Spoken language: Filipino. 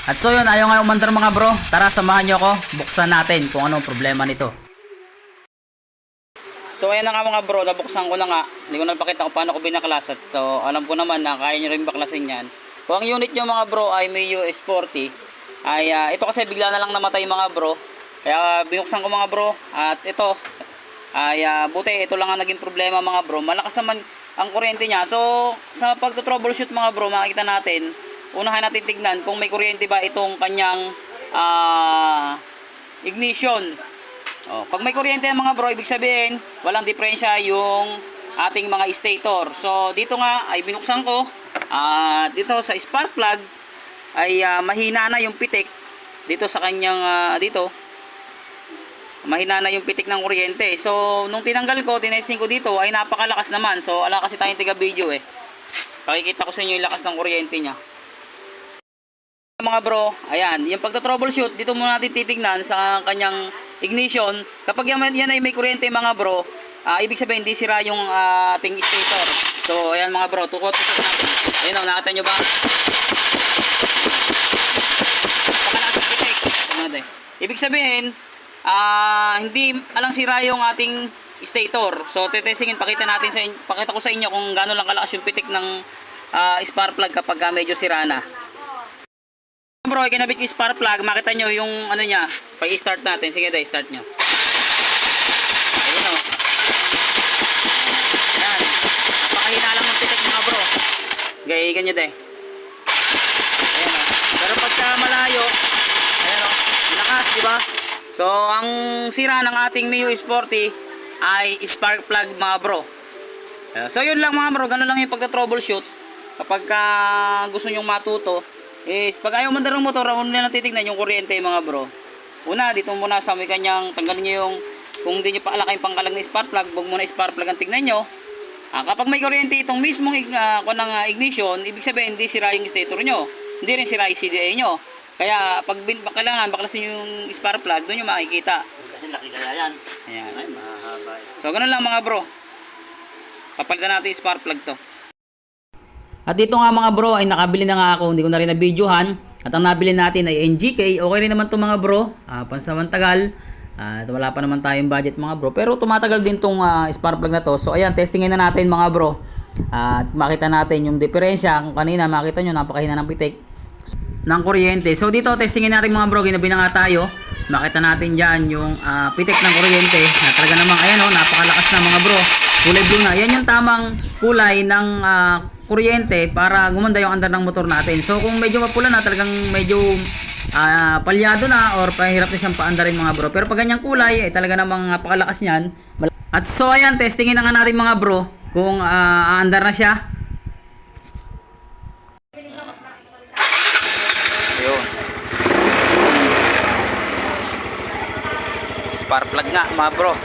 At so yun, ayaw nga umandar mga bro. Tara, samahan nyo ako. Buksan natin kung anong problema nito. So ayan na nga mga bro, nabuksan ko na nga. Hindi ko napakita kung paano ko binaklasat. So alam ko naman na kaya nyo rin baklasin yan. Kung ang unit nyo mga bro ay may US40, ay ito kasi bigla na lang namatay mga bro. Kaya binuksan ko mga bro. At ito, ay buti ito lang ang naging problema mga bro. Malakas naman ang kuryente niya. So sa pagto-troubleshoot mga bro, makikita natin, unahan natin tignan kung may kuryente ba itong kanyang ignition. Pag may kuryente mga bro, ibig sabihin walang diferensya yung ating mga stator. So dito nga ay binuksan ko. Dito sa spark plug ay mahina na yung pitik dito sa kanyang dito. Mahina na yung pitik ng kuryente. So nung tinanggal ko, tinesting ko dito ay napakalakas naman. So ala kasi tayong tiga video Pakikita ko sa inyo yung lakas ng kuryente niya. Mga bro, ayan, yung pagta-troubleshoot, dito muna natin titignan sa kanyang ignition. Kapag yan ay may kuryente mga bro, ibig sabihin hindi sira yung ating stator. So ayan mga bro, tukot natin. Ayun o, nakita nyo ba? Napakalakas ng pitik. Ibig sabihin, hindi alang sira yung ating stator. So tetestingin, pakita ko sa inyo kung gaano lang kalakas yung pitik ng spark plug kapag medyo sira na. Bro, kinabit yung spark plug, makita nyo yung ano niya. Pa-i-start natin. Sige, start nyo. Ayun o. Ayan. Napakahina lang ng pitik mga bro. Gaigan nyo Ayan o. Pero pagka malayo, ayan o. Lakas, diba? So, ang sira ng ating Mio S40 ay spark plug mga bro. So, yun lang mga bro. Ganun lang yung pagka-troubleshoot. Kapag gusto nyong matuto, pag ayaw mandar ng motor, una na titignan yung kuryente mga bro. Una, dito muna sa may kanyang, tanggalin nyo yung, kung hindi nyo pa alakay pangkalag na spark plug, huwag muna spark plug ang tignan nyo. Kapag may kuryente itong mismong ignition, ibig sabihin hindi sira yung stator nyo, hindi rin sira yung CDA nyo. Kaya pag kailangan baklasin yung spark plug, doon nyo makikita. Kasi laki kaya yan. Ayan. Ay, mahaba. So ganun lang mga bro. Papalitan natin yung spark plug to. At dito nga mga bro ay nakabili na nga ako, hindi ko na rin na-videohan. At ang nabili natin ay NGK. Okay rin naman to mga bro, pansamantagal. At wala pa naman tayong budget mga bro. Pero tumatagal din tong spark plug na to. So ayan, testingin na natin mga bro. At makita natin yung diferensya. Kung kanina makita nyo, napakahina ng pitik ng kuryente. So dito testingin natin mga bro, ginabi na nga tayo. Makita natin dyan yung pitik ng kuryente. Na talaga namang ayan o, napakalakas na mga bro. Kulay blue na. Yan yung tamang kulay ng kuryente para gumanda yung andar ng motor natin. So kung medyo mapula na, talagang medyo palyado na or pahirap na siyang paandarin mga bro. Pero pag ganyang kulay, ay talaga namang napakalakas niyan. At so ayan, testingin na nga natin mga bro kung aandar na siya. Ayun. Spark plug nga mga bro.